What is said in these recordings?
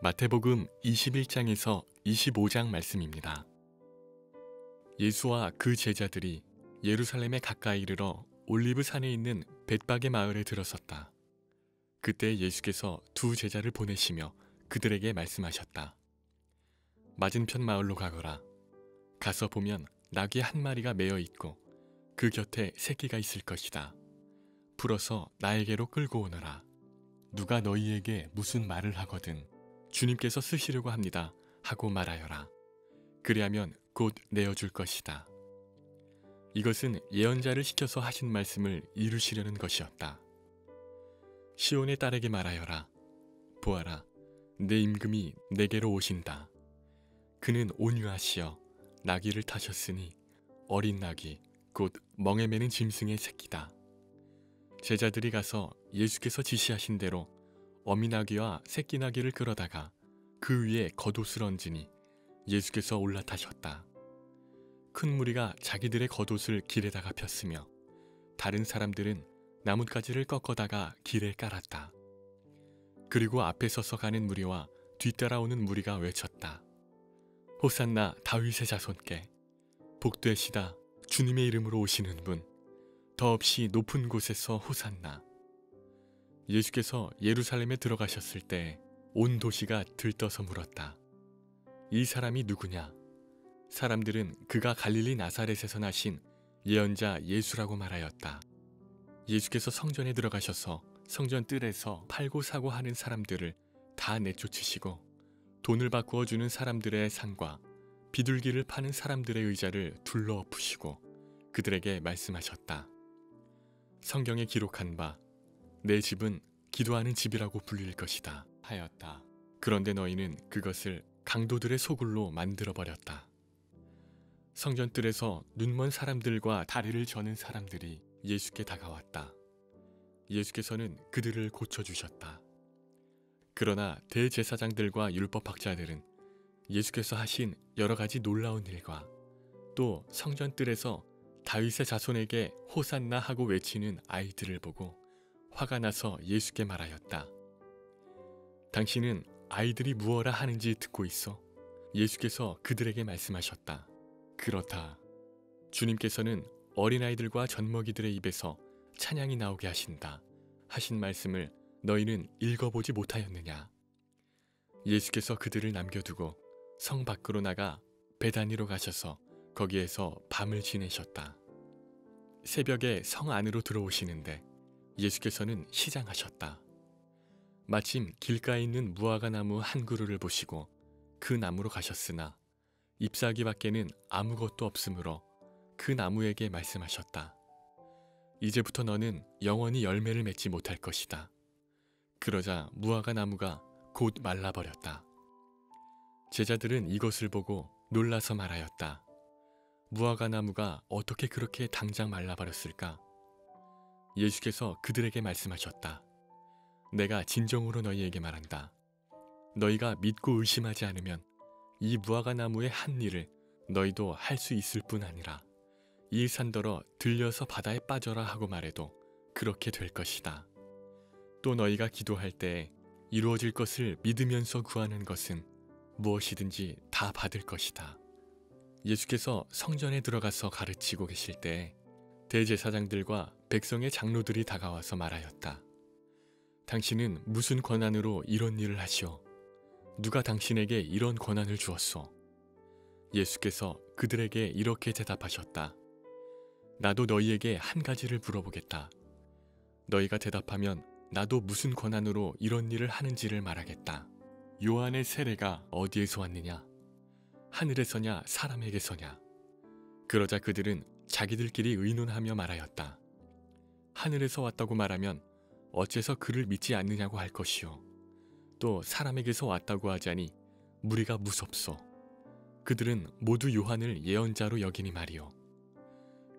마태복음 21장에서 25장 말씀입니다. 예수와 그 제자들이 예루살렘에 가까이 이르러 올리브 산에 있는 벳박의 마을에 들어섰다. 그때 예수께서 두 제자를 보내시며 그들에게 말씀하셨다. 맞은편 마을로 가거라. 가서 보면 나귀 한 마리가 매어 있고 그 곁에 새끼가 있을 것이다. 풀어서 나에게로 끌고 오너라. 누가 너희에게 무슨 말을 하거든 주님께서 쓰시려고 합니다 하고 말하여라. 그리하면 곧 내어줄 것이다. 이것은 예언자를 시켜서 하신 말씀을 이루시려는 것이었다. 시온의 딸에게 말하여라. 보아라, 내 임금이 내게로 오신다. 그는 온유하시어 나귀를 타셨으니 어린 나귀 곧 멍에 매는 짐승의 새끼다. 제자들이 가서 예수께서 지시하신 대로 어미 나귀와 새끼 나귀를 끌어다가 그 위에 겉옷을 얹으니 예수께서 올라타셨다. 큰 무리가 자기들의 겉옷을 길에다가 폈으며 다른 사람들은 나뭇가지를 꺾어다가 길에 깔았다. 그리고 앞에 서서 가는 무리와 뒤따라오는 무리가 외쳤다. 호산나 다윗의 자손께 복되시다 주님의 이름으로 오시는 분 더없이 높은 곳에서 호산나. 예수께서 예루살렘에 들어가셨을 때 온 도시가 들떠서 물었다. 이 사람이 누구냐? 사람들은 그가 갈릴리 나사렛에서 나신 예언자 예수라고 말하였다. 예수께서 성전에 들어가셔서 성전 뜰에서 팔고 사고 하는 사람들을 다 내쫓으시고 돈을 바꾸어 주는 사람들의 상과 비둘기를 파는 사람들의 의자를 둘러 엎으시고 그들에게 말씀하셨다. 성경에 기록한 바 내 집은 기도하는 집이라고 불릴 것이다 하였다. 그런데 너희는 그것을 강도들의 소굴로 만들어버렸다. 성전뜰에서 눈먼 사람들과 다리를 저는 사람들이 예수께 다가왔다. 예수께서는 그들을 고쳐주셨다. 그러나 대제사장들과 율법학자들은 예수께서 하신 여러 가지 놀라운 일과 또 성전뜰에서 다윗의 자손에게 호산나 하고 외치는 아이들을 보고 화가 나서 예수께 말하였다. 당신은 아이들이 무엇라 하는지 듣고 있어? 예수께서 그들에게 말씀하셨다. 그렇다. 주님께서는 어린아이들과 젖먹이들의 입에서 찬양이 나오게 하신다 하신 말씀을 너희는 읽어보지 못하였느냐? 예수께서 그들을 남겨두고 성 밖으로 나가 베다니로 가셔서 거기에서 밤을 지내셨다. 새벽에 성 안으로 들어오시는데 예수께서는 시장하셨다. 마침 길가에 있는 무화과 나무 한 그루를 보시고 그 나무로 가셨으나 잎사귀 밖에는 아무것도 없으므로 그 나무에게 말씀하셨다. 이제부터 너는 영원히 열매를 맺지 못할 것이다. 그러자 무화과 나무가 곧 말라버렸다. 제자들은 이것을 보고 놀라서 말하였다. 무화과 나무가 어떻게 그렇게 당장 말라버렸을까? 예수께서 그들에게 말씀하셨다. 내가 진정으로 너희에게 말한다. 너희가 믿고 의심하지 않으면 이 무화과 나무의 한 일을 너희도 할 수 있을 뿐 아니라 이 산더러 들려서 바다에 빠져라 하고 말해도 그렇게 될 것이다. 또 너희가 기도할 때 이루어질 것을 믿으면서 구하는 것은 무엇이든지 다 받을 것이다. 예수께서 성전에 들어가서 가르치고 계실 때 대제사장들과 백성의 장로들이 다가와서 말하였다. 당신은 무슨 권한으로 이런 일을 하시오? 누가 당신에게 이런 권한을 주었소? 예수께서 그들에게 이렇게 대답하셨다. 나도 너희에게 한 가지를 물어보겠다. 너희가 대답하면 나도 무슨 권한으로 이런 일을 하는지를 말하겠다. 요한의 세례가 어디에서 왔느냐? 하늘에서냐 사람에게서냐? 그러자 그들은 자기들끼리 의논하며 말하였다. 하늘에서 왔다고 말하면 어째서 그를 믿지 않느냐고 할 것이요. 또 사람에게서 왔다고 하자니 무리가 무섭소. 그들은 모두 요한을 예언자로 여기니 말이요.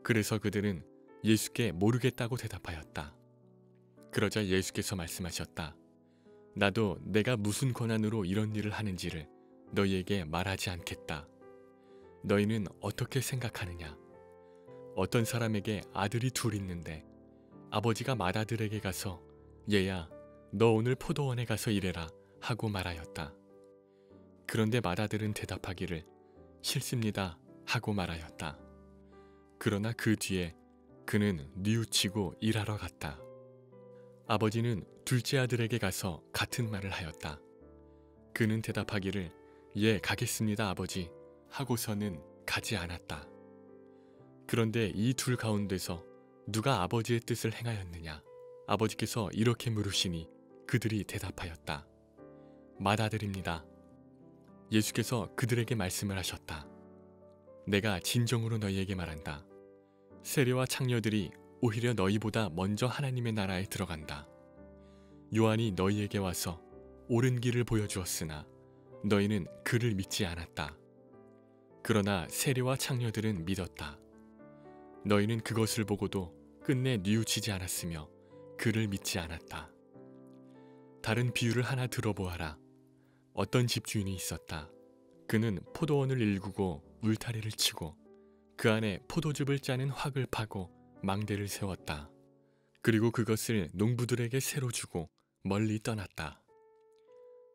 그래서 그들은 예수께 모르겠다고 대답하였다. 그러자 예수께서 말씀하셨다. 나도 내가 무슨 권한으로 이런 일을 하는지를 너희에게 말하지 않겠다. 너희는 어떻게 생각하느냐? 어떤 사람에게 아들이 둘 있는데 아버지가 맏아들에게 가서 얘야 너 오늘 포도원에 가서 일해라 하고 말하였다. 그런데 맏아들은 대답하기를 싫습니다 하고 말하였다. 그러나 그 뒤에 그는 뉘우치고 일하러 갔다. 아버지는 둘째 아들에게 가서 같은 말을 하였다. 그는 대답하기를 예 가겠습니다 아버지 하고서는 가지 않았다. 그런데 이 둘 가운데서 누가 아버지의 뜻을 행하였느냐? 아버지께서 이렇게 물으시니 그들이 대답하였다. 맏아들입니다. 예수께서 그들에게 말씀을 하셨다. 내가 진정으로 너희에게 말한다. 세리와 창녀들이 오히려 너희보다 먼저 하나님의 나라에 들어간다. 요한이 너희에게 와서 옳은 길을 보여주었으나 너희는 그를 믿지 않았다. 그러나 세리와 창녀들은 믿었다. 너희는 그것을 보고도 끝내 뉘우치지 않았으며 그를 믿지 않았다. 다른 비유를 하나 들어보아라. 어떤 집주인이 있었다. 그는 포도원을 일구고 울타리를 치고 그 안에 포도즙을 짜는 확을 파고 망대를 세웠다. 그리고 그것을 농부들에게 새로 주고 멀리 떠났다.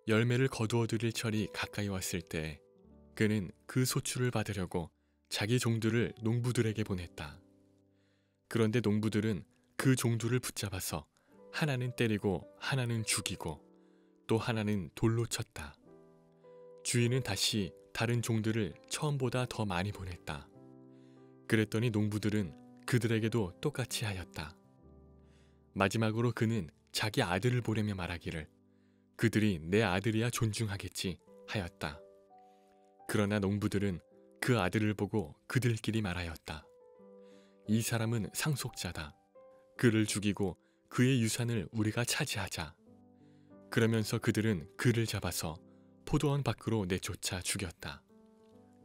열매를 거두어들일 철이 가까이 왔을 때 그는 그 소출을 받으려고 자기 종들을 농부들에게 보냈다. 그런데 농부들은 그 종들을 붙잡아서 하나는 때리고 하나는 죽이고 또 하나는 돌로 쳤다. 주인은 다시 다른 종들을 처음보다 더 많이 보냈다. 그랬더니 농부들은 그들에게도 똑같이 하였다. 마지막으로 그는 자기 아들을 보내며 말하기를 그들이 내 아들이야 존중하겠지 하였다. 그러나 농부들은 그 아들을 보고 그들끼리 말하였다. 이 사람은 상속자다. 그를 죽이고 그의 유산을 우리가 차지하자. 그러면서 그들은 그를 잡아서 포도원 밖으로 내쫓아 죽였다.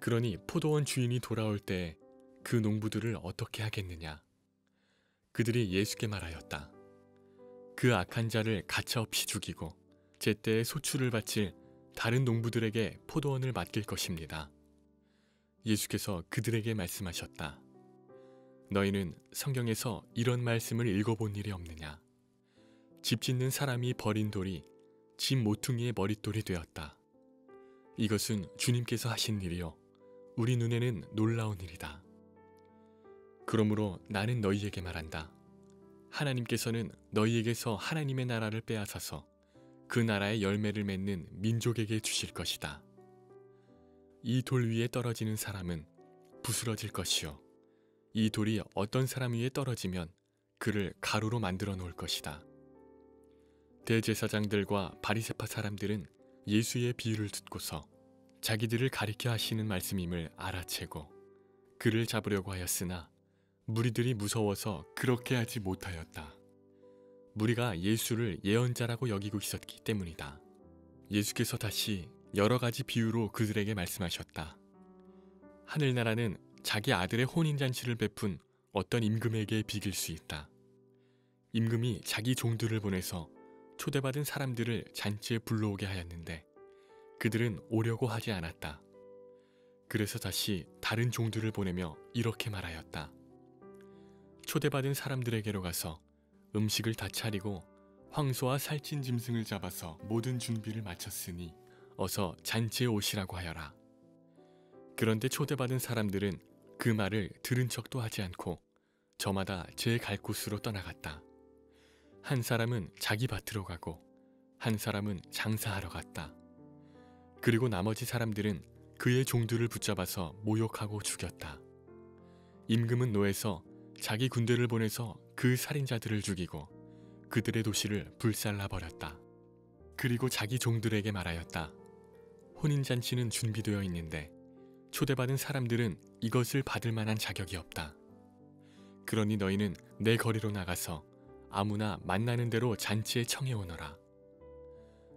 그러니 포도원 주인이 돌아올 때 그 농부들을 어떻게 하겠느냐? 그들이 예수께 말하였다. 그 악한 자를 가차없이 죽이고 제때에 소출을 바칠 다른 농부들에게 포도원을 맡길 것입니다. 예수께서 그들에게 말씀하셨다. 너희는 성경에서 이런 말씀을 읽어본 일이 없느냐? 집 짓는 사람이 버린 돌이 집 모퉁이의 머릿돌이 되었다. 이것은 주님께서 하신 일이요 우리 눈에는 놀라운 일이다. 그러므로 나는 너희에게 말한다. 하나님께서는 너희에게서 하나님의 나라를 빼앗아서 그 나라의 열매를 맺는 민족에게 주실 것이다. 이 돌 위에 떨어지는 사람은 부스러질 것이요 이 돌이 어떤 사람 위에 떨어지면 그를 가루로 만들어 놓을 것이다. 대제사장들과 바리새파 사람들은 예수의 비유를 듣고서 자기들을 가리켜 하시는 말씀임을 알아채고 그를 잡으려고 하였으나 무리들이 무서워서 그렇게 하지 못하였다. 무리가 예수를 예언자라고 여기고 있었기 때문이다. 예수께서 다시 여러 가지 비유로 그들에게 말씀하셨다. 하늘나라는 자기 아들의 혼인잔치를 베푼 어떤 임금에게 비길 수 있다. 임금이 자기 종들을 보내서 초대받은 사람들을 잔치에 불러오게 하였는데 그들은 오려고 하지 않았다. 그래서 다시 다른 종들을 보내며 이렇게 말하였다. 초대받은 사람들에게로 가서 음식을 다 차리고 황소와 살찐 짐승을 잡아서 모든 준비를 마쳤으니 어서 잔치에 오시라고 하여라. 그런데 초대받은 사람들은 그 말을 들은 척도 하지 않고 저마다 제 갈 곳으로 떠나갔다. 한 사람은 자기 밭으로 가고 한 사람은 장사하러 갔다. 그리고 나머지 사람들은 그의 종들을 붙잡아서 모욕하고 죽였다. 임금은 노해서 자기 군대를 보내서 그 살인자들을 죽이고 그들의 도시를 불살라 버렸다. 그리고 자기 종들에게 말하였다. 혼인잔치는 준비되어 있는데 초대받은 사람들은 이것을 받을 만한 자격이 없다. 그러니 너희는 내 거리로 나가서 아무나 만나는 대로 잔치에 청해 오너라.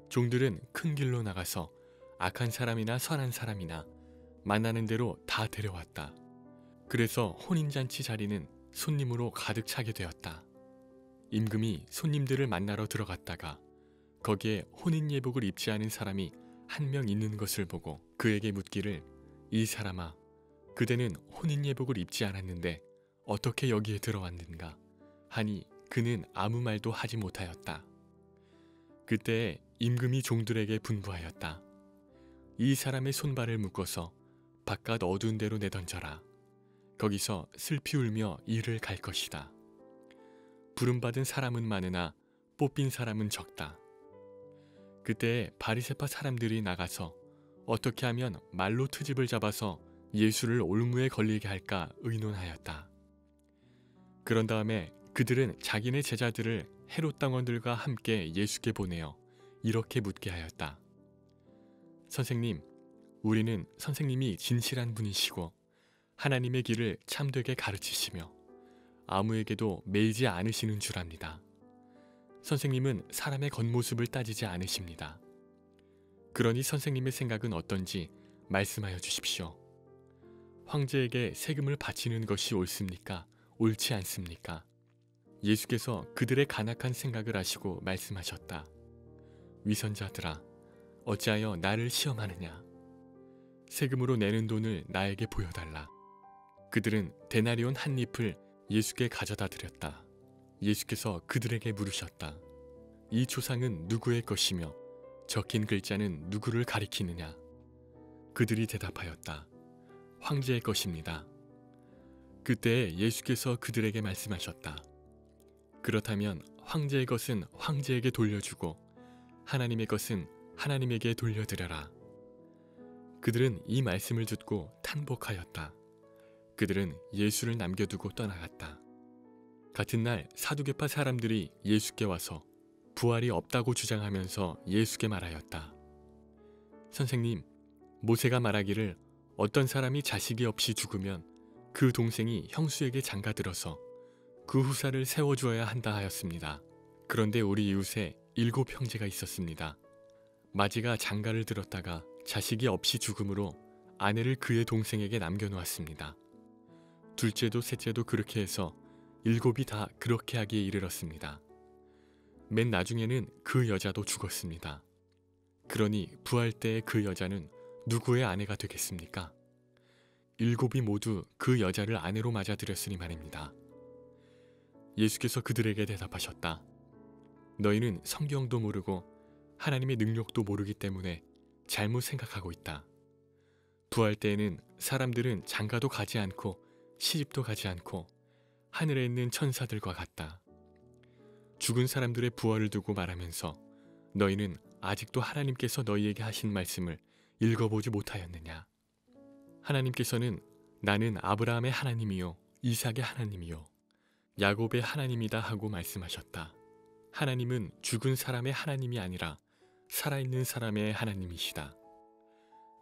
종들은 큰 길로 나가서 악한 사람이나 선한 사람이나 만나는 대로 다 데려왔다. 그래서 혼인잔치 자리는 손님으로 가득 차게 되었다. 임금이 손님들을 만나러 들어갔다가 거기에 혼인 예복을 입지 않은 사람이 한 명 있는 것을 보고 그에게 묻기를 이 사람아 그대는 혼인 예복을 입지 않았는데 어떻게 여기에 들어왔는가 하니 그는 아무 말도 하지 못하였다. 그때 임금이 종들에게 분부하였다. 이 사람의 손발을 묶어서 바깥 어두운 데로 내던져라. 거기서 슬피 울며 이를 갈 것이다. 부름받은 사람은 많으나 뽑힌 사람은 적다. 그때 바리새파 사람들이 나가서 어떻게 하면 말로 트집을 잡아서 예수를 올무에 걸리게 할까 의논하였다. 그런 다음에 그들은 자기네 제자들을 헤롯 당원들과 함께 예수께 보내어 이렇게 묻게 하였다. 선생님, 우리는 선생님이 진실한 분이시고 하나님의 길을 참되게 가르치시며 아무에게도 매이지 않으시는 줄 압니다. 선생님은 사람의 겉모습을 따지지 않으십니다. 그러니 선생님의 생각은 어떤지 말씀하여 주십시오. 황제에게 세금을 바치는 것이 옳습니까? 옳지 않습니까? 예수께서 그들의 간악한 생각을 아시고 말씀하셨다. 위선자들아, 어찌하여 나를 시험하느냐? 세금으로 내는 돈을 나에게 보여달라. 그들은 데나리온 한 잎을 예수께 가져다 드렸다. 예수께서 그들에게 물으셨다. 이 조상은 누구의 것이며 적힌 글자는 누구를 가리키느냐? 그들이 대답하였다. 황제의 것입니다. 그때 예수께서 그들에게 말씀하셨다. 그렇다면 황제의 것은 황제에게 돌려주고 하나님의 것은 하나님에게 돌려드려라. 그들은 이 말씀을 듣고 탄복하였다. 그들은 예수를 남겨두고 떠나갔다. 같은 날 사두개파 사람들이 예수께 와서 부활이 없다고 주장하면서 예수께 말하였다. 선생님, 모세가 말하기를 어떤 사람이 자식이 없이 죽으면 그 동생이 형수에게 장가들어서 그 후사를 세워주어야 한다 하였습니다. 그런데 우리 이웃에 7 형제가 있었습니다. 마지가 장가를 들었다가 자식이 없이 죽음으로 아내를 그의 동생에게 남겨놓았습니다. 둘째도 셋째도 그렇게 해서 7이 다 그렇게 하기에 이르렀습니다. 맨 나중에는 그 여자도 죽었습니다. 그러니 부활 때의 그 여자는 누구의 아내가 되겠습니까? 7이 모두 그 여자를 아내로 맞아들였으니 말입니다. 예수께서 그들에게 대답하셨다. 너희는 성경도 모르고 하나님의 능력도 모르기 때문에 잘못 생각하고 있다. 부활 때에는 사람들은 장가도 가지 않고 시집도 가지 않고 하늘에 있는 천사들과 같다. 죽은 사람들의 부활을 두고 말하면서 너희는 아직도 하나님께서 너희에게 하신 말씀을 읽어보지 못하였느냐? 하나님께서는 나는 아브라함의 하나님이요 이삭의 하나님이요 야곱의 하나님이다 하고 말씀하셨다. 하나님은 죽은 사람의 하나님이 아니라 살아있는 사람의 하나님이시다.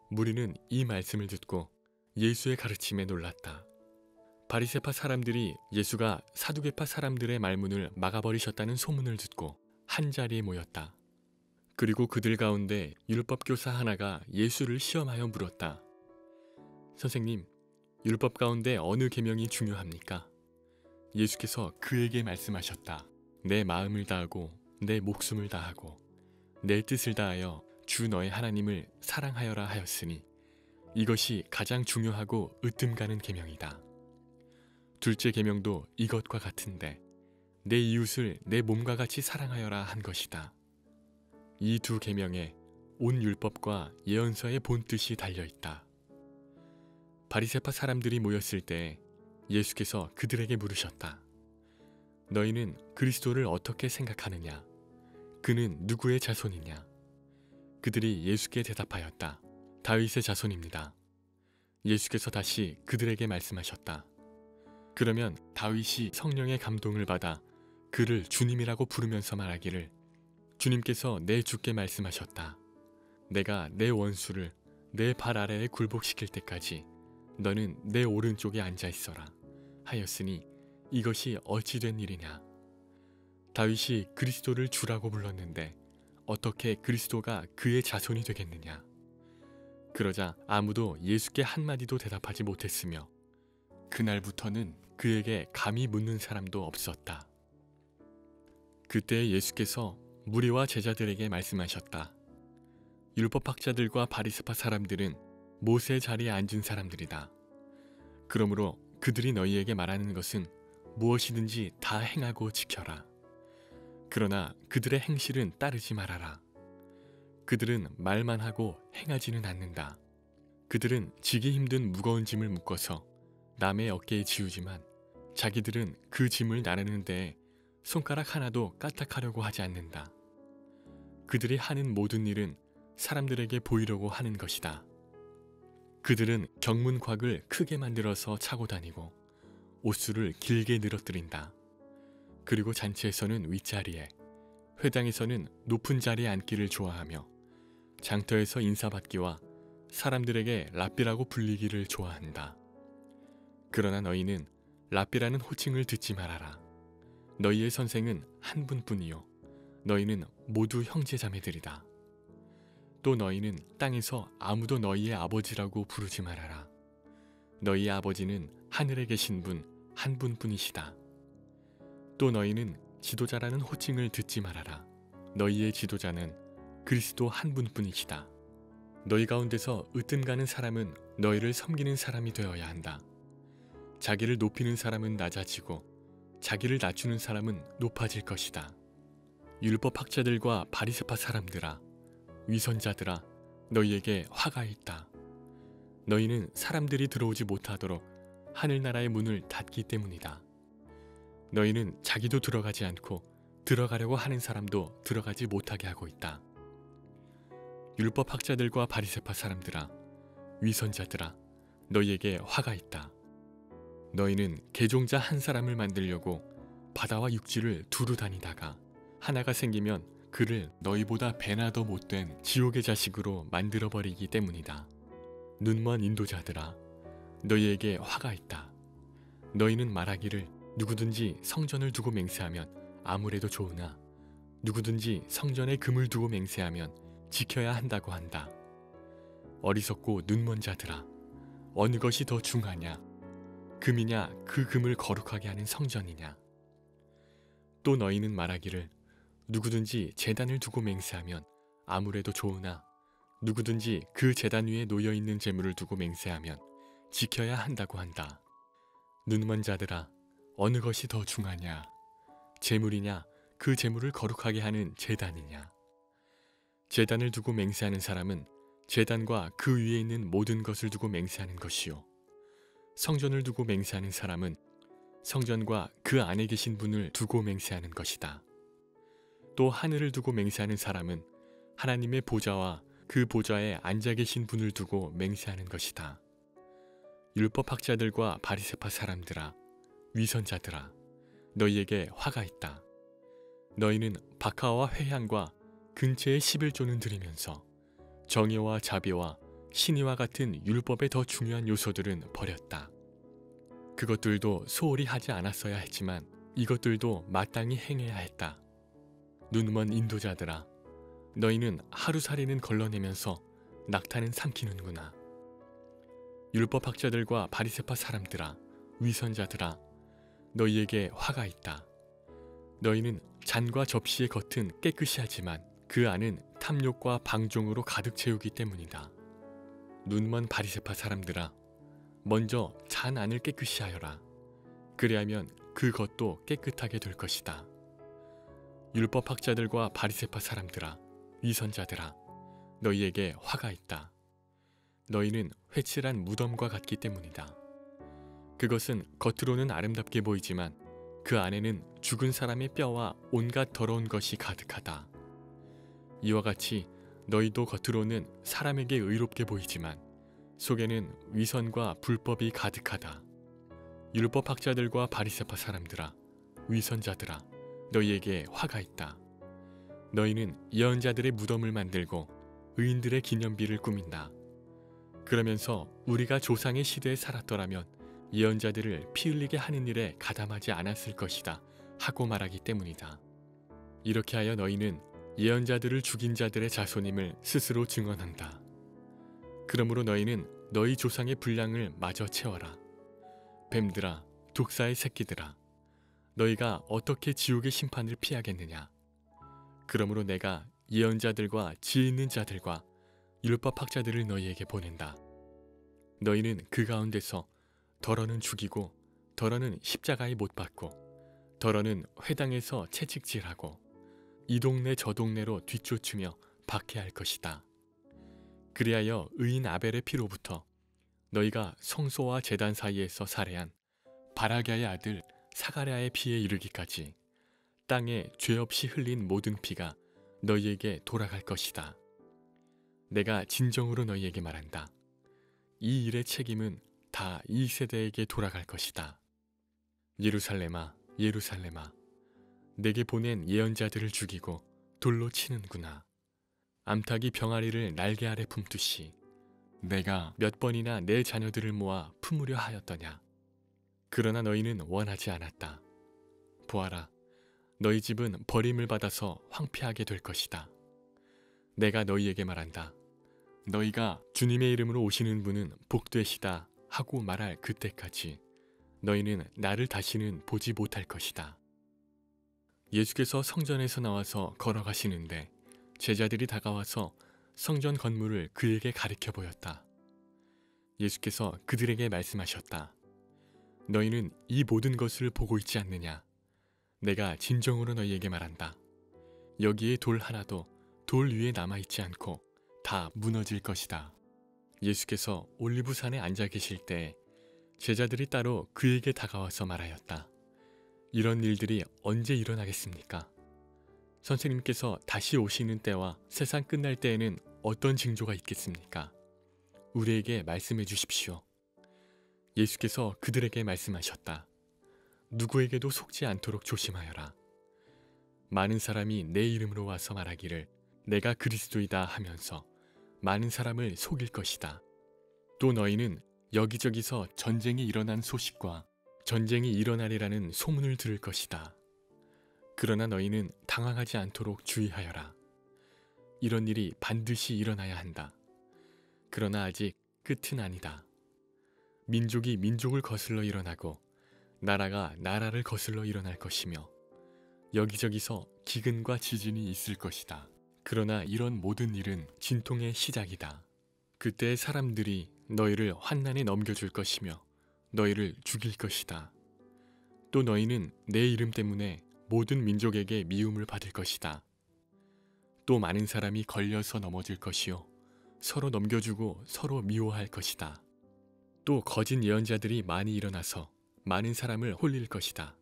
무리는 이 말씀을 듣고 예수의 가르침에 놀랐다. 바리새파 사람들이 예수가 사두개파 사람들의 말문을 막아버리셨다는 소문을 듣고 한자리에 모였다. 그리고 그들 가운데 율법교사 하나가 예수를 시험하여 물었다. 선생님, 율법 가운데 어느 계명이 중요합니까? 예수께서 그에게 말씀하셨다. 내 마음을 다하고 내 목숨을 다하고 내 뜻을 다하여 주 너의 하나님을 사랑하여라 하였으니 이것이 가장 중요하고 으뜸 가는 계명이다. 둘째 계명도 이것과 같은데 내 이웃을 내 몸과 같이 사랑하여라 한 것이다. 이 두 계명에 온 율법과 예언서의 본뜻이 달려있다. 바리새파 사람들이 모였을 때 예수께서 그들에게 물으셨다. 너희는 그리스도를 어떻게 생각하느냐? 그는 누구의 자손이냐? 그들이 예수께 대답하였다. 다윗의 자손입니다. 예수께서 다시 그들에게 말씀하셨다. 그러면 다윗이 성령의 감동을 받아 그를 주님이라고 부르면서 말하기를 주님께서 내 주께 말씀하셨다. 내가 내 원수를 내 발 아래에 굴복시킬 때까지 너는 내 오른쪽에 앉아 있어라 하였으니 이것이 어찌 된 일이냐? 다윗이 그리스도를 주라고 불렀는데 어떻게 그리스도가 그의 자손이 되겠느냐? 그러자 아무도 예수께 한마디도 대답하지 못했으며 그날부터는 그에게 감히 묻는 사람도 없었다. 그때 예수께서 무리와 제자들에게 말씀하셨다. 율법학자들과 바리새파 사람들은 모세 자리에 앉은 사람들이다. 그러므로 그들이 너희에게 말하는 것은 무엇이든지 다 행하고 지켜라. 그러나 그들의 행실은 따르지 말아라. 그들은 말만 하고 행하지는 않는다. 그들은 지기 힘든 무거운 짐을 묶어서 남의 어깨에 지우지만 자기들은 그 짐을 나르는 데에 손가락 하나도 까딱하려고 하지 않는다. 그들이 하는 모든 일은 사람들에게 보이려고 하는 것이다. 그들은 경문곽을 크게 만들어서 차고 다니고 옷수를 길게 늘어뜨린다. 그리고 잔치에서는 윗자리에, 회당에서는 높은 자리에 앉기를 좋아하며 장터에서 인사받기와 사람들에게 랍비라고 불리기를 좋아한다. 그러나 너희는 랍비라는 호칭을 듣지 말아라. 너희의 선생은 한 분뿐이요 너희는 모두 형제자매들이다. 또 너희는 땅에서 아무도 너희의 아버지라고 부르지 말아라. 너희의 아버지는 하늘에 계신 분 한 분뿐이시다. 또 너희는 지도자라는 호칭을 듣지 말아라. 너희의 지도자는 그리스도 한 분뿐이시다. 너희 가운데서 으뜸가는 사람은 너희를 섬기는 사람이 되어야 한다. 자기를 높이는 사람은 낮아지고 자기를 낮추는 사람은 높아질 것이다. 율법학자들과 바리새파 사람들아, 위선자들아, 너희에게 화가 있다. 너희는 사람들이 들어오지 못하도록 하늘나라의 문을 닫기 때문이다. 너희는 자기도 들어가지 않고 들어가려고 하는 사람도 들어가지 못하게 하고 있다. 율법학자들과 바리새파 사람들아, 위선자들아, 너희에게 화가 있다. 너희는 개종자 한 사람을 만들려고 바다와 육지를 두루 다니다가 하나가 생기면 그를 너희보다 배나 더 못된 지옥의 자식으로 만들어버리기 때문이다. 눈먼 인도자들아, 너희에게 화가 있다. 너희는 말하기를 누구든지 성전을 두고 맹세하면 아무래도 좋으나 누구든지 성전에 금을 두고 맹세하면 지켜야 한다고 한다. 어리석고 눈먼 자들아, 어느 것이 더 중하냐? 금이냐 그 금을 거룩하게 하는 성전이냐? 또 너희는 말하기를 누구든지 제단을 두고 맹세하면 아무래도 좋으나 누구든지 그 제단 위에 놓여있는 재물을 두고 맹세하면 지켜야 한다고 한다. 눈먼 자들아, 어느 것이 더 중하냐? 재물이냐 그 재물을 거룩하게 하는 제단이냐? 제단을 두고 맹세하는 사람은 제단과 그 위에 있는 모든 것을 두고 맹세하는 것이요, 성전을 두고 맹세하는 사람은 성전과 그 안에 계신 분을 두고 맹세하는 것이다. 또 하늘을 두고 맹세하는 사람은 하나님의 보좌와 그 보좌에 앉아 계신 분을 두고 맹세하는 것이다. 율법학자들과 바리새파 사람들아, 위선자들아, 너희에게 화가 있다. 너희는 박하와 회향과 근처의 11조는 드리면서 정의와 자비와 신의와 같은 율법의 더 중요한 요소들은 버렸다. 그것들도 소홀히 하지 않았어야 했지만 이것들도 마땅히 행해야 했다. 눈먼 인도자들아, 너희는 하루살이는 걸러내면서 낙타는 삼키는구나. 율법학자들과 바리새파 사람들아, 위선자들아, 너희에게 화가 있다. 너희는 잔과 접시의 겉은 깨끗이 하지만 그 안은 탐욕과 방종으로 가득 채우기 때문이다. 눈먼 바리새파 사람들아, 먼저 잔 안을 깨끗이 하여라. 그리하면 그 겉도 깨끗하게 될 것이다. 율법학자들과 바리새파 사람들아, 위선자들아, 너희에게 화가 있다. 너희는 회칠한 무덤과 같기 때문이다. 그것은 겉으로는 아름답게 보이지만 그 안에는 죽은 사람의 뼈와 온갖 더러운 것이 가득하다. 이와 같이 너희도 겉으로는 사람에게 의롭게 보이지만 속에는 위선과 불법이 가득하다. 율법학자들과 바리새파 사람들아, 위선자들아, 너희에게 화가 있다. 너희는 예언자들의 무덤을 만들고 의인들의 기념비를 꾸민다. 그러면서 우리가 조상의 시대에 살았더라면 예언자들을 피 흘리게 하는 일에 가담하지 않았을 것이다 하고 말하기 때문이다. 이렇게 하여 너희는 예언자들을 죽인 자들의 자손임을 스스로 증언한다. 그러므로 너희는 너희 조상의 분량을 마저 채워라. 뱀들아, 독사의 새끼들아, 너희가 어떻게 지옥의 심판을 피하겠느냐? 그러므로 내가 예언자들과 지혜 있는 자들과 율법학자들을 너희에게 보낸다. 너희는 그 가운데서 더러는 죽이고 더러는 십자가에 못 박고 더러는 회당에서 채찍질하고 이 동네 저 동네로 뒤쫓으며 박해할 것이다. 그리하여 의인 아벨의 피로부터 너희가 성소와 제단 사이에서 살해한 바라꺄의 아들 사가랴의 피에 이르기까지 땅에 죄 없이 흘린 모든 피가 너희에게 돌아갈 것이다. 내가 진정으로 너희에게 말한다. 이 일의 책임은 다 이 세대에게 돌아갈 것이다. 예루살렘아, 예루살렘아, 내게 보낸 예언자들을 죽이고 돌로 치는구나. 암탉이 병아리를 날개 아래 품듯이 내가 몇 번이나 내 자녀들을 모아 품으려 하였더냐. 그러나 너희는 원하지 않았다. 보아라, 너희 집은 버림을 받아서 황폐하게 될 것이다. 내가 너희에게 말한다. 너희가 주님의 이름으로 오시는 분은 복되시다 하고 말할 그때까지 너희는 나를 다시는 보지 못할 것이다. 예수께서 성전에서 나와서 걸어가시는데 제자들이 다가와서 성전 건물을 그에게 가리켜 보였다. 예수께서 그들에게 말씀하셨다. 너희는 이 모든 것을 보고 있지 않느냐? 내가 진정으로 너희에게 말한다. 여기에 돌 하나도 돌 위에 남아있지 않고 다 무너질 것이다. 예수께서 올리브산에 앉아 계실 때 제자들이 따로 그에게 다가와서 말하였다. 이런 일들이 언제 일어나겠습니까? 선생님께서 다시 오시는 때와 세상 끝날 때에는 어떤 징조가 있겠습니까? 우리에게 말씀해 주십시오. 예수께서 그들에게 말씀하셨다. 누구에게도 속지 않도록 조심하여라. 많은 사람이 내 이름으로 와서 말하기를 내가 그리스도이다 하면서 많은 사람을 속일 것이다. 또 너희는 여기저기서 전쟁이 일어난 소식과 전쟁이 일어나리라는 소문을 들을 것이다. 그러나 너희는 당황하지 않도록 주의하여라. 이런 일이 반드시 일어나야 한다. 그러나 아직 끝은 아니다. 민족이 민족을 거슬러 일어나고 나라가 나라를 거슬러 일어날 것이며 여기저기서 기근과 지진이 있을 것이다. 그러나 이런 모든 일은 진통의 시작이다. 그때 사람들이 너희를 환난에 넘겨줄 것이며 너희를 죽일 것이다. 또 너희는 내 이름 때문에 모든 민족에게 미움을 받을 것이다. 또 많은 사람이 걸려서 넘어질 것이요 서로 넘겨주고 서로 미워할 것이다. 또 거짓 예언자들이 많이 일어나서 많은 사람을 홀릴 것이다.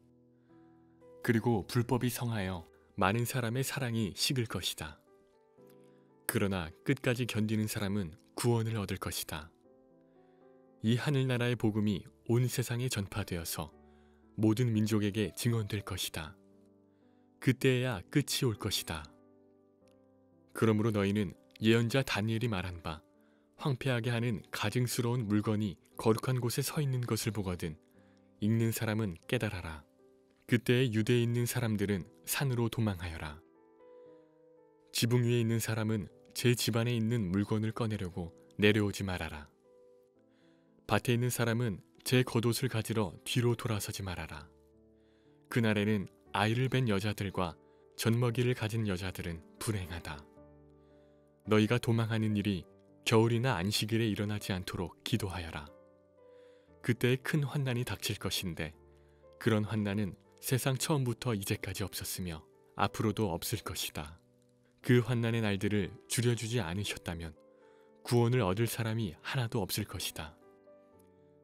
그리고 불법이 성하여 많은 사람의 사랑이 식을 것이다. 그러나 끝까지 견디는 사람은 구원을 얻을 것이다. 이 하늘나라의 복음이 온 세상에 전파되어서 모든 민족에게 증언될 것이다. 그때에야 끝이 올 것이다. 그러므로 너희는 예언자 다니엘이 말한 바 황폐하게 하는 가증스러운 물건이 거룩한 곳에 서 있는 것을 보거든 읽는 사람은 깨달아라. 그때에 유대에 있는 사람들은 산으로 도망하여라. 지붕 위에 있는 사람은 제 집안에 있는 물건을 꺼내려고 내려오지 말아라. 밭에 있는 사람은 제 겉옷을 가지러 뒤로 돌아서지 말아라. 그날에는 아이를 뵌 여자들과 젖먹이를 가진 여자들은 불행하다. 너희가 도망하는 일이 겨울이나 안식일에 일어나지 않도록 기도하여라. 그때에 큰 환난이 닥칠 것인데 그런 환난은 세상 처음부터 이제까지 없었으며 앞으로도 없을 것이다. 그 환난의 날들을 줄여주지 않으셨다면 구원을 얻을 사람이 하나도 없을 것이다.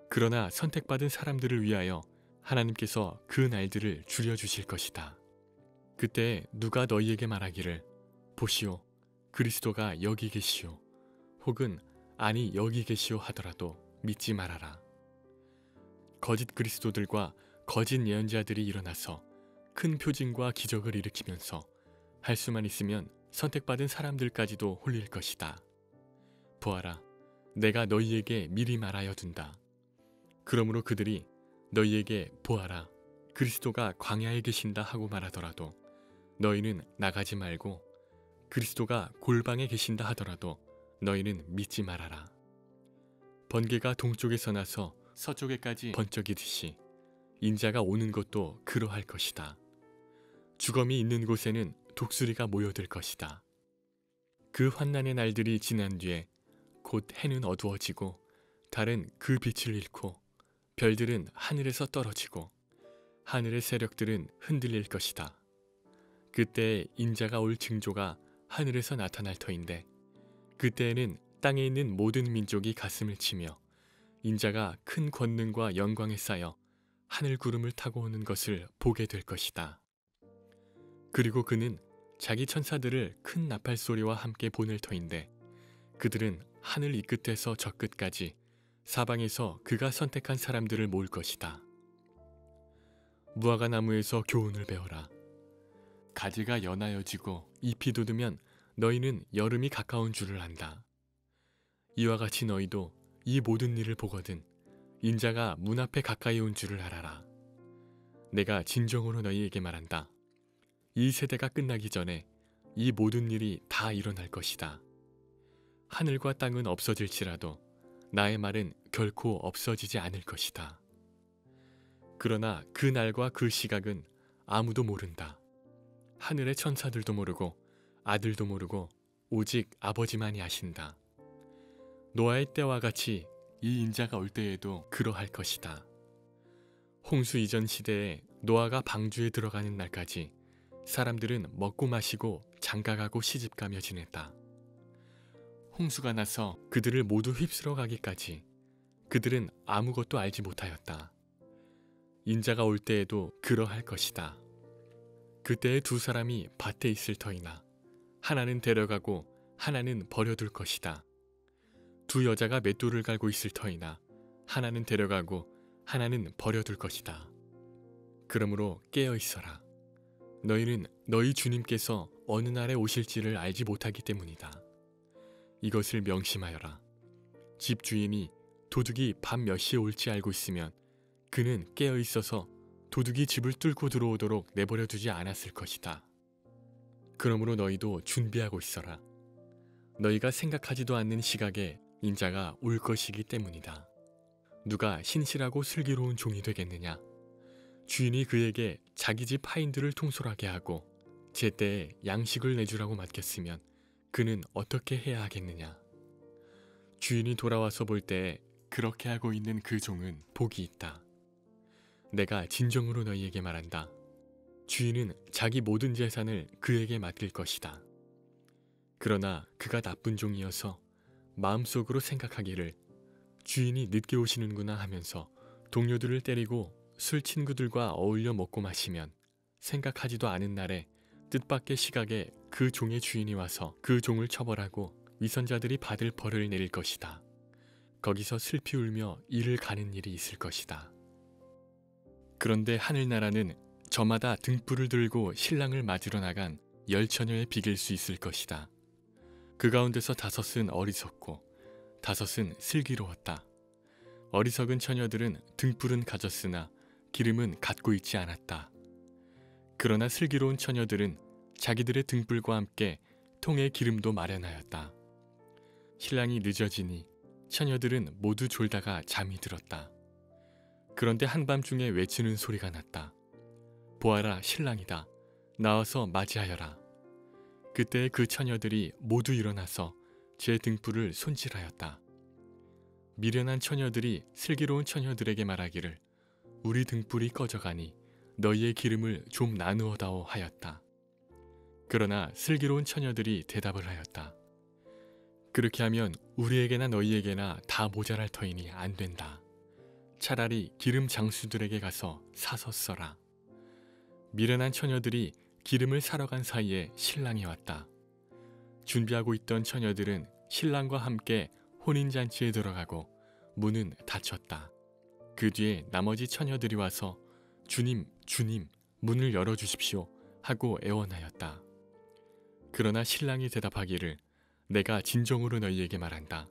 그러나 선택받은 사람들을 위하여 하나님께서 그 날들을 줄여주실 것이다. 그때 누가 너희에게 말하기를 보시오, 그리스도가 여기 계시오, 혹은 아니 여기 계시오 하더라도 믿지 말아라. 거짓 그리스도들과 거짓 예언자들이 일어나서 큰 표징과 기적을 일으키면서 할 수만 있으면 선택받은 사람들까지도 홀릴 것이다. 보아라, 내가 너희에게 미리 말하여 둔다. 그러므로 그들이 너희에게 보아라, 그리스도가 광야에 계신다 하고 말하더라도 너희는 나가지 말고 그리스도가 골방에 계신다 하더라도 너희는 믿지 말아라. 번개가 동쪽에서 나서 서쪽에까지 번쩍이듯이 인자가 오는 것도 그러할 것이다. 주검이 있는 곳에는 독수리가 모여들 것이다. 그 환난의 날들이 지난 뒤에 곧 해는 어두워지고 달은 그 빛을 잃고 별들은 하늘에서 떨어지고 하늘의 세력들은 흔들릴 것이다. 그때 인자가 올 징조가 하늘에서 나타날 터인데 그때에는 땅에 있는 모든 민족이 가슴을 치며 인자가 큰 권능과 영광에 쌓여 하늘 구름을 타고 오는 것을 보게 될 것이다. 그리고 그는 자기 천사들을 큰 나팔 소리와 함께 보낼 터인데 그들은 하늘 이 끝에서 저 끝까지 사방에서 그가 선택한 사람들을 모을 것이다. 무화과 나무에서 교훈을 배워라. 가지가 연하여지고 잎이 돋으면 너희는 여름이 가까운 줄을 안다. 이와 같이 너희도 이 모든 일을 보거든 인자가 문 앞에 가까이 온 줄을 알아라. 내가 진정으로 너희에게 말한다. 이 세대가 끝나기 전에 이 모든 일이 다 일어날 것이다. 하늘과 땅은 없어질지라도 나의 말은 결코 없어지지 않을 것이다. 그러나 그 날과 그 시각은 아무도 모른다. 하늘의 천사들도 모르고 아들도 모르고 오직 아버지만이 아신다. 노아의 때와 같이 이 인자가 올 때에도 그러할 것이다. 홍수 이전 시대에 노아가 방주에 들어가는 날까지 사람들은 먹고 마시고 장가가고 시집가며 지냈다. 홍수가 나서 그들을 모두 휩쓸어 가기까지 그들은 아무것도 알지 못하였다. 인자가 올 때에도 그러할 것이다. 그때에 두 사람이 밭에 있을 터이나 하나는 데려가고 하나는 버려둘 것이다. 두 여자가 맷돌을 갈고 있을 터이나 하나는 데려가고 하나는 버려둘 것이다. 그러므로 깨어 있어라. 너희는 너희 주님께서 어느 날에 오실지를 알지 못하기 때문이다. 이것을 명심하여라. 집주인이 도둑이 밤 몇 시에 올지 알고 있으면 그는 깨어 있어서 도둑이 집을 뚫고 들어오도록 내버려 두지 않았을 것이다. 그러므로 너희도 준비하고 있어라. 너희가 생각하지도 않는 시각에 인자가 올 것이기 때문이다. 누가 신실하고 슬기로운 종이 되겠느냐? 주인이 그에게 자기 집 하인들을 통솔하게 하고 제때에 양식을 내주라고 맡겼으면 그는 어떻게 해야 하겠느냐? 주인이 돌아와서 볼 때에 그렇게 하고 있는 그 종은 복이 있다. 내가 진정으로 너희에게 말한다. 주인은 자기 모든 재산을 그에게 맡길 것이다. 그러나 그가 나쁜 종이어서 마음속으로 생각하기를 주인이 늦게 오시는구나 하면서 동료들을 때리고 술 친구들과 어울려 먹고 마시면 생각하지도 않은 날에 뜻밖의 시각에 그 종의 주인이 와서 그 종을 처벌하고 위선자들이 받을 벌을 내릴 것이다. 거기서 슬피 울며 이를 가는 일이 있을 것이다. 그런데 하늘나라는 저마다 등불을 들고 신랑을 맞으러 나간 10처녀에 비길 수 있을 것이다. 그 가운데서 5은 어리석고 5은 슬기로웠다. 어리석은 처녀들은 등불은 가졌으나 기름은 갖고 있지 않았다. 그러나 슬기로운 처녀들은 자기들의 등불과 함께 통에 기름도 마련하였다. 신랑이 늦어지니 처녀들은 모두 졸다가 잠이 들었다. 그런데 한밤중에 외치는 소리가 났다. 보아라, 신랑이다. 나와서 맞이하여라. 그때 그 처녀들이 모두 일어나서 제 등불을 손질하였다. 미련한 처녀들이 슬기로운 처녀들에게 말하기를 우리 등불이 꺼져가니 너희의 기름을 좀 나누어다오 하였다. 그러나 슬기로운 처녀들이 대답을 하였다. 그렇게 하면 우리에게나 너희에게나 다 모자랄 터이니 안 된다. 차라리 기름 장수들에게 가서 사서 써라. 미련한 처녀들이 기름을 사러 간 사이에 신랑이 왔다. 준비하고 있던 처녀들은 신랑과 함께 혼인잔치에 들어가고 문은 닫혔다. 그 뒤에 나머지 처녀들이 와서 주님, 주님, 문을 열어주십시오 하고 애원하였다. 그러나 신랑이 대답하기를 내가 진정으로 너희에게 말한다.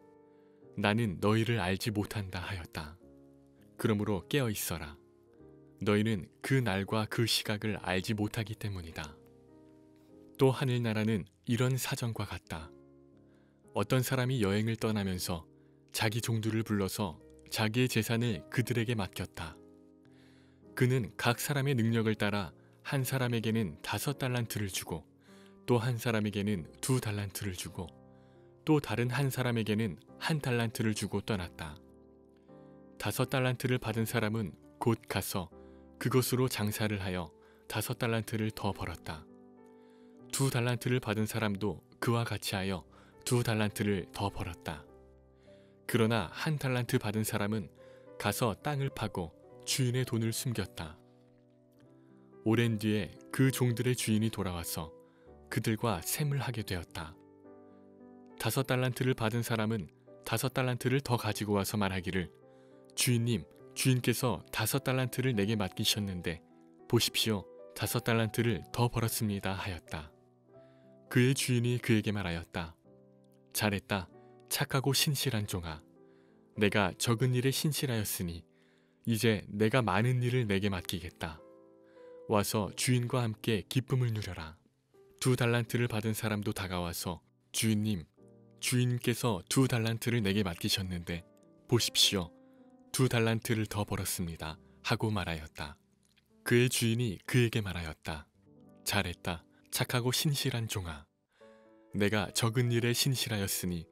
나는 너희를 알지 못한다 하였다. 그러므로 깨어 있어라. 너희는 그 날과 그 시각을 알지 못하기 때문이다. 또 하늘나라는 이런 사정과 같다. 어떤 사람이 여행을 떠나면서 자기 종들을 불러서 자기의 재산을 그들에게 맡겼다. 그는 각 사람의 능력을 따라 한 사람에게는 5달란트를 주고 또 한 사람에게는 2달란트를 주고 또 다른 한 사람에게는 1달란트를 주고 떠났다. 5달란트를 받은 사람은 곧 가서 그것으로 장사를 하여 5달란트를 더 벌었다. 2달란트를 받은 사람도 그와 같이 하여 2달란트를 더 벌었다. 그러나 1달란트 받은 사람은 가서 땅을 파고 주인의 돈을 숨겼다. 오랜 뒤에 그 종들의 주인이 돌아와서 그들과 셈을 하게 되었다. 5달란트를 받은 사람은 5달란트를 더 가지고 와서 말하기를, 주인님, 주인께서 5달란트를 내게 맡기셨는데 보십시오, 5달란트를 더 벌었습니다 하였다. 그의 주인이 그에게 말하였다. 잘했다, 착하고 신실한 종아. 내가 적은 일에 신실하였으니 이제 내가 많은 일을 내게 맡기겠다. 와서 주인과 함께 기쁨을 누려라. 2달란트를 받은 사람도 다가와서, 주인님, 주인께서 2달란트를 내게 맡기셨는데 보십시오, 2달란트를 더 벌었습니다 하고 말하였다. 그의 주인이 그에게 말하였다. 잘했다, 착하고 신실한 종아. 내가 적은 일에 신실하였으니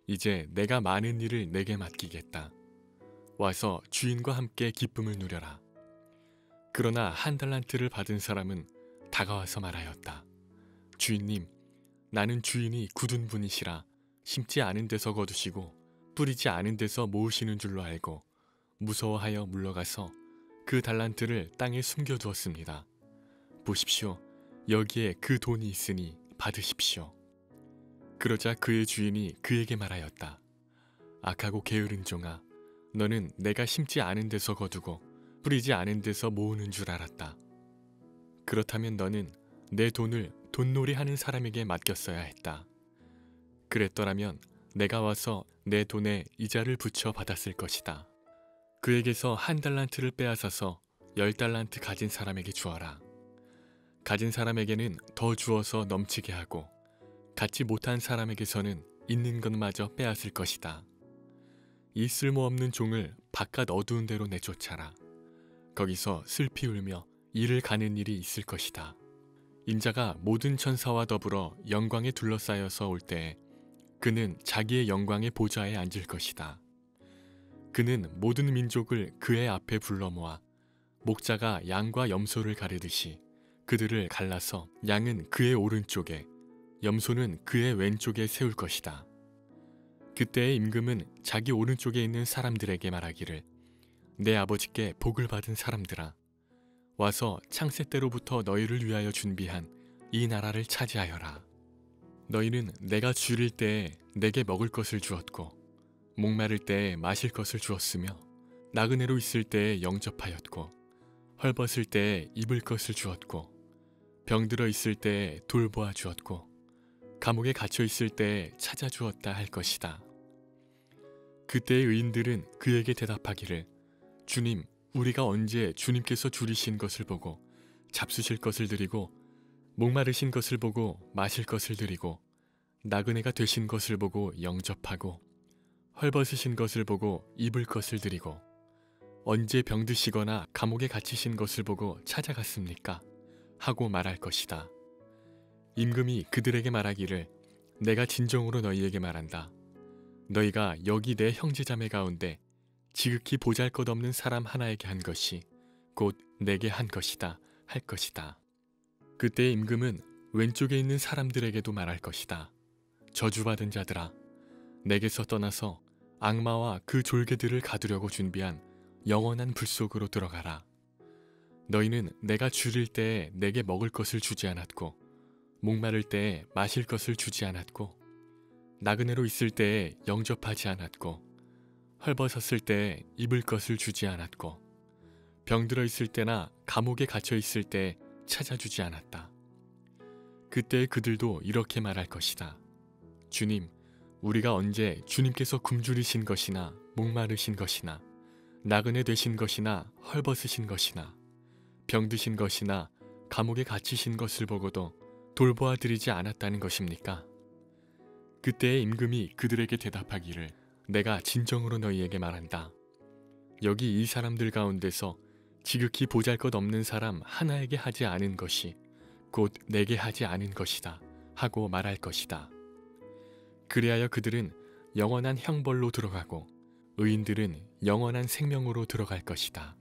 이제 내가 많은 일을 내게 맡기겠다. 와서 주인과 함께 기쁨을 누려라. 그러나 1달란트를 받은 사람은 다가와서 말하였다. 주인님, 나는 주인이 굳은 분이시라 심지 않은 데서 거두시고 뿌리지 않은 데서 모으시는 줄로 알고 무서워하여 물러가서 그 달란트를 땅에 숨겨두었습니다. 보십시오, 여기에 그 돈이 있으니 받으십시오. 그러자 그의 주인이 그에게 말하였다. 악하고 게으른 종아, 너는 내가 심지 않은 데서 거두고 뿌리지 않은 데서 모으는 줄 알았다. 그렇다면 너는 내 돈을 돈놀이하는 사람에게 맡겼어야 했다. 그랬더라면 내가 와서 내 돈에 이자를 붙여 받았을 것이다. 그에게서 1달란트를 빼앗아서 10달란트 가진 사람에게 주어라. 가진 사람에게는 더 주어서 넘치게 하고 갖지 못한 사람에게서는 있는 것마저 빼앗을 것이다. 이 쓸모없는 종을 바깥 어두운 데로 내쫓아라. 거기서 슬피 울며 이를 가는 일이 있을 것이다. 인자가 모든 천사와 더불어 영광에 둘러싸여서 올 때에 그는 자기의 영광의 보좌에 앉을 것이다. 그는 모든 민족을 그의 앞에 불러 모아 목자가 양과 염소를 가르듯이 그들을 갈라서 양은 그의 오른쪽에 염소는 그의 왼쪽에 세울 것이다. 그때의 임금은 자기 오른쪽에 있는 사람들에게 말하기를, 내 아버지께 복을 받은 사람들아, 와서 창세 때로부터 너희를 위하여 준비한 이 나라를 차지하여라. 너희는 내가 줄일 때에 내게 먹을 것을 주었고 목마를 때에 마실 것을 주었으며 나그네로 있을 때에 영접하였고 헐벗을 때에 입을 것을 주었고 병들어 있을 때에 돌보아 주었고 감옥에 갇혀 있을 때에 찾아주었다 할 것이다. 그때의 의인들은 그에게 대답하기를, 주님, 우리가 언제 주님께서 줄이신 것을 보고 잡수실 것을 드리고 목마르신 것을 보고 마실 것을 드리고 나그네가 되신 것을 보고 영접하고 헐벗으신 것을 보고 입을 것을 드리고 언제 병드시거나 감옥에 갇히신 것을 보고 찾아갔습니까? 하고 말할 것이다. 임금이 그들에게 말하기를, 내가 진정으로 너희에게 말한다. 너희가 여기 내 형제자매 가운데 지극히 보잘것없는 사람 하나에게 한 것이 곧 내게 한 것이다 할 것이다. 그때 임금은 왼쪽에 있는 사람들에게도 말할 것이다. 저주받은 자들아, 내게서 떠나서 악마와 그 졸개들을 가두려고 준비한 영원한 불 속으로 들어가라. 너희는 내가 줄일 때에 내게 먹을 것을 주지 않았고 목마를 때에 마실 것을 주지 않았고 나그네로 있을 때에 영접하지 않았고 헐벗었을 때에 입을 것을 주지 않았고 병들어 있을 때나 감옥에 갇혀 있을 때에 찾아주지 않았다. 그때 그들도 이렇게 말할 것이다. 주님, 우리가 언제 주님께서 굶주리신 것이나 목마르신 것이나 나그네 되신 것이나 헐벗으신 것이나 병드신 것이나 감옥에 갇히신 것을 보고도 돌보아 드리지 않았다는 것입니까? 그때의 임금이 그들에게 대답하기를, 내가 진정으로 너희에게 말한다. 여기 이 사람들 가운데서 지극히 보잘것없는 사람 하나에게 하지 않은 것이 곧 내게 하지 않은 것이다 하고 말할 것이다. 그리하여 그들은 영원한 형벌로 들어가고 의인들은 영원한 생명으로 들어갈 것이다.